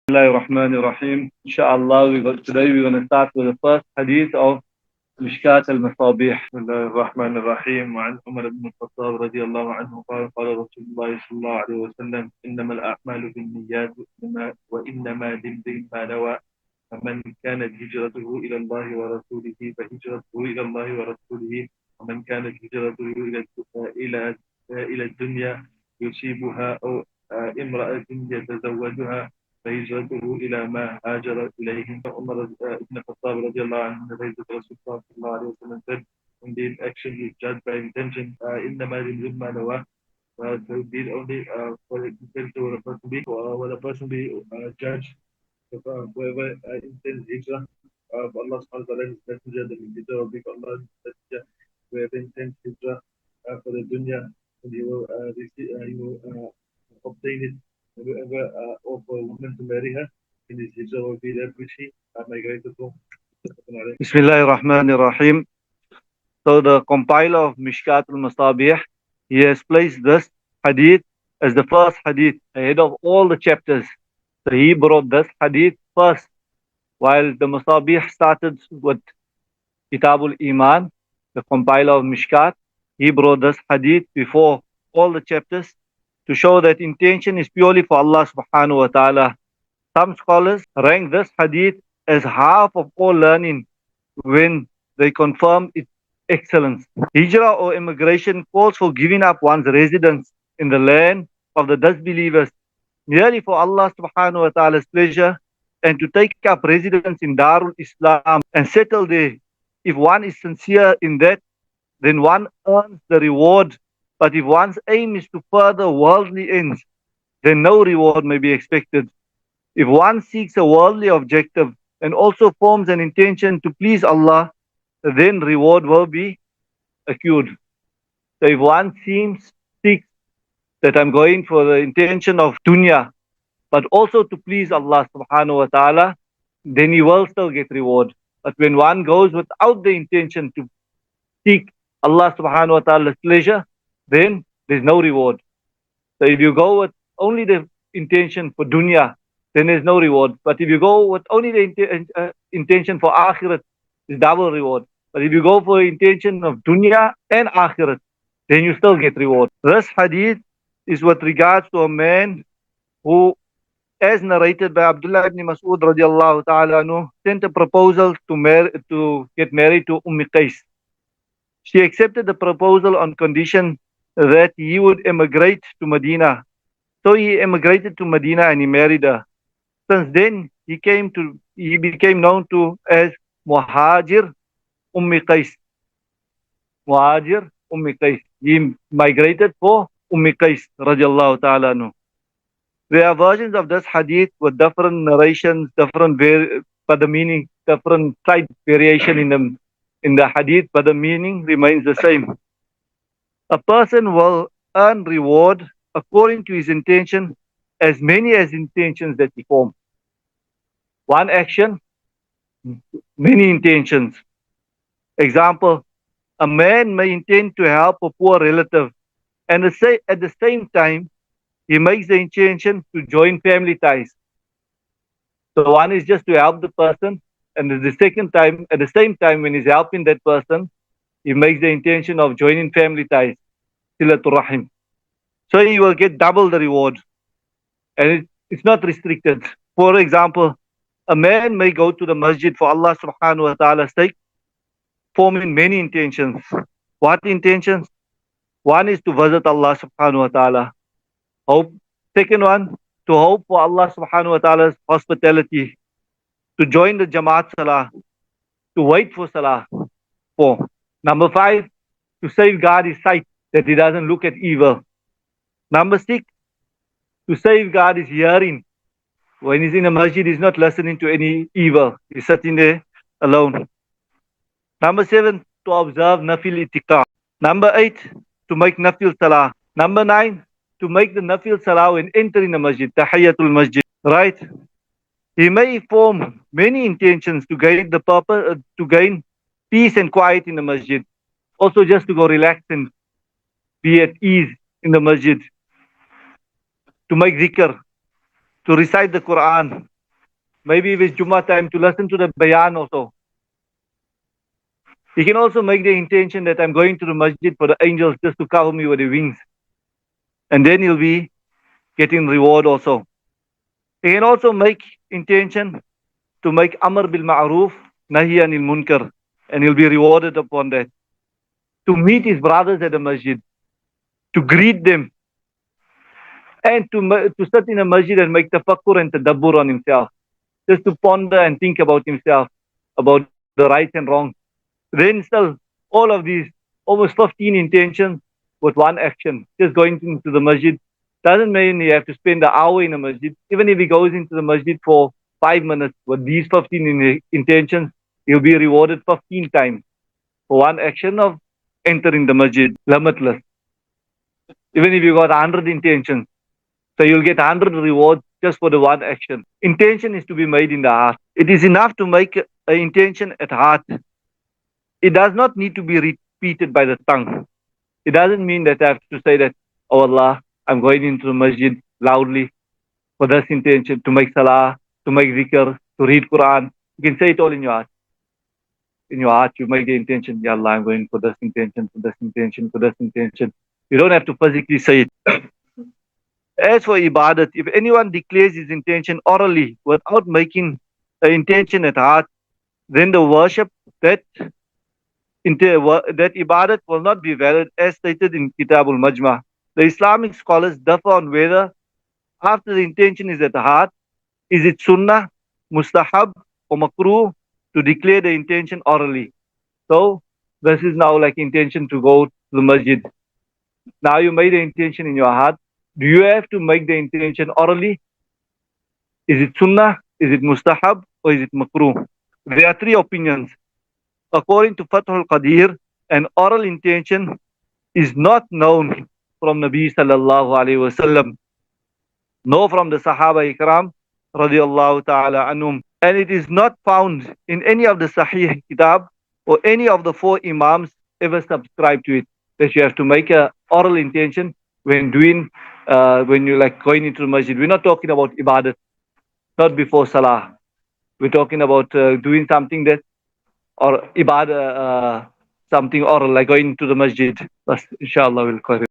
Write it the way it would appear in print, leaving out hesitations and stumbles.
Bismillahirrahmanirrahim. Inshallah, today we're going to start with the first hadith of Mishkaat al-Masabih. Bismillahirrahmanirrahim. وعن عمر بن الخطاب رضي الله عنه قال قال رسول الله صلى الله عليه وسلم إنما الأعمال بالنيات وإنما لامرئ ما نوى فمن كانت هجرته إلى الله ورسوله فهجرته إلى الله ورسوله ومن كانت هجرته إلى إلى الدنيا يصيبها أو امرأة يتزوجها فهجرته إلى ما هاجر إليه. عمر ibn Khattab رضي الله عنه narrated Rasulullah صلى الله عليه وسلم said, indeed action is judged by intention. إنما لامرئ ما نوى. So indeed only for it depends on what a person be judged. So, whoever intends hijrah of Allah subhanahu wa ta'ala and His messenger, the hijrah will be for Allah and His messenger. Whoever intends hijrah for the dunya, and he will obtain it. Whoever offer a woman to marry her, in his hijrah will be that which he migrated from. Bismillahirrahmanirrahim. So the compiler of Mishkaat al-Masabih, he has placed this hadith as the first hadith ahead of all the chapters. So he brought this hadith first, while the Masabih started with Kitabul Iman, the compiler of Mishkaat. He brought this hadith before all the chapters to show that intention is purely for Allah subhanahu wa ta'ala. Some scholars rank this hadith as half of all learning when they confirm its excellence. Hijrah or immigration calls for giving up one's residence in the land of the disbelievers merely for Allah subhanahu wa ta'ala's pleasure and to take up residence in Darul Islam and settle there. If one is sincere in that, then one earns the reward. But if one's aim is to further worldly ends, then no reward may be expected. If one seeks a worldly objective and also forms an intention to please Allah, then reward will be accrued. So if one seeks that I'm going for the intention of dunya, but also to please Allah subhanahu wa ta'ala, then he will still get reward. But when one goes without the intention to seek Allah subhanahu wa ta'ala's pleasure, then there's no reward. So if you go with only the intention for dunya, then there's no reward. But if you go with only the intention for akhirat, it's double reward. But if you go for intention of dunya and akhirat, then you still get reward. This hadith is with regards to a man who, as narrated by Abdullah ibn Mas'ud radiallahu ta'ala anhu, sent a proposal to get married to Qais. She accepted the proposal on condition that he would emigrate to Medina. So he emigrated to Medina and he married her. Since then, he became known to as Muhajir Qais. Muhajir Qais. He migrated for Qais radiallahu ta'ala anhu. There are versions of this hadith with different narrations, but the meaning, different slight variation in the hadith, but the meaning remains the same. A person will earn reward according to his intention, as many as intentions that he forms. One action, many intentions. Example, a man may intend to help a poor relative, and at the same time, he makes the intention to join family ties. So one is just to help the person, and at the same time, when he's helping that person, he makes the intention of joining family ties, silatul rahim. So he will get double the reward, and it's not restricted. For example, a man may go to the masjid for Allah subhanahu wa ta'ala's sake, forming many intentions. What intentions? One is to visit Allah subhanahu wa ta'ala. Hope. Second one, to hope for Allah subhanahu wa ta'ala's hospitality, to join the Jamaat Salah, to wait for Salah. 4. Number 5, to safeguard his sight, that he doesn't look at evil. Number 6, to safeguard his hearing. When he's in a masjid, he's not listening to any evil. He's sitting there alone. Number 7, to observe nafil itiqah. Number 8, to make nafil salah. Number 9, to make the nafil salah when entering the masjid, tahiyatul masjid. Right? He may form many intentions to gain the purpose, to gain peace and quiet in the masjid. Also just to go relax and be at ease in the masjid. To make dhikr, to recite the Quran, maybe if it's Jummah time, to listen to the bayan also. You can also make the intention that I'm going to the masjid for the angels just to cover me with their wings. And then you'll be getting reward also. You can also make intention to make Amr bil Ma'ruf, Nahi anil Munkar, and he'll be rewarded upon that. To meet his brothers at the masjid, to greet them, and to sit in a masjid and make tafakkur and tadabbur on himself, just to ponder and think about himself, about the right and wrong. Then still, all of these, almost 15 intentions with one action, just going into the masjid. Doesn't mean you have to spend an hour in a masjid. Even if he goes into the masjid for 5 minutes with these 15 intentions, he'll be rewarded 15 times for one action of entering the masjid, limitless. Even if you got 100 intentions, so you'll get 100 rewards just for the one action. Intention is to be made in the heart. It is enough to make an intention at heart. It does not need to be repeated by the tongue. It doesn't mean that I have to say that, oh Allah, I'm going into the masjid loudly for this intention, to make salah, to make zikr, to read Quran. You can say it all in your heart. In your heart, you make the intention, Ya Allah, I'm going for this intention, for this intention, for this intention. You don't have to physically say it. As for ibadat, if anyone declares his intention orally without making an intention at heart, then the worship that ibadat will not be valid, as stated in Kitabul Majma. The Islamic scholars differ on whether, after the intention is at the heart, is it sunnah, mustahab, or makruh to declare the intention orally. So this is now like intention to go to the masjid. Now you made the intention in your heart. Do you have to make the intention orally? Is it sunnah? Is it mustahab? Or is it makruh? There are three opinions. According to Fathul Qadir, an oral intention is not known from Nabi sallallahu alayhi wasallam, nor from the Sahaba Ikram radiallahu ta'ala anhum. And it is not found in any of the Sahih Kitab or any of the four Imams ever subscribe to it, that you have to make an oral intention when you're like going into the masjid. We're not talking about ibadat, not before salah. We're talking about doing something that, or ibadah, something oral, like going to the masjid. But inshallah we'll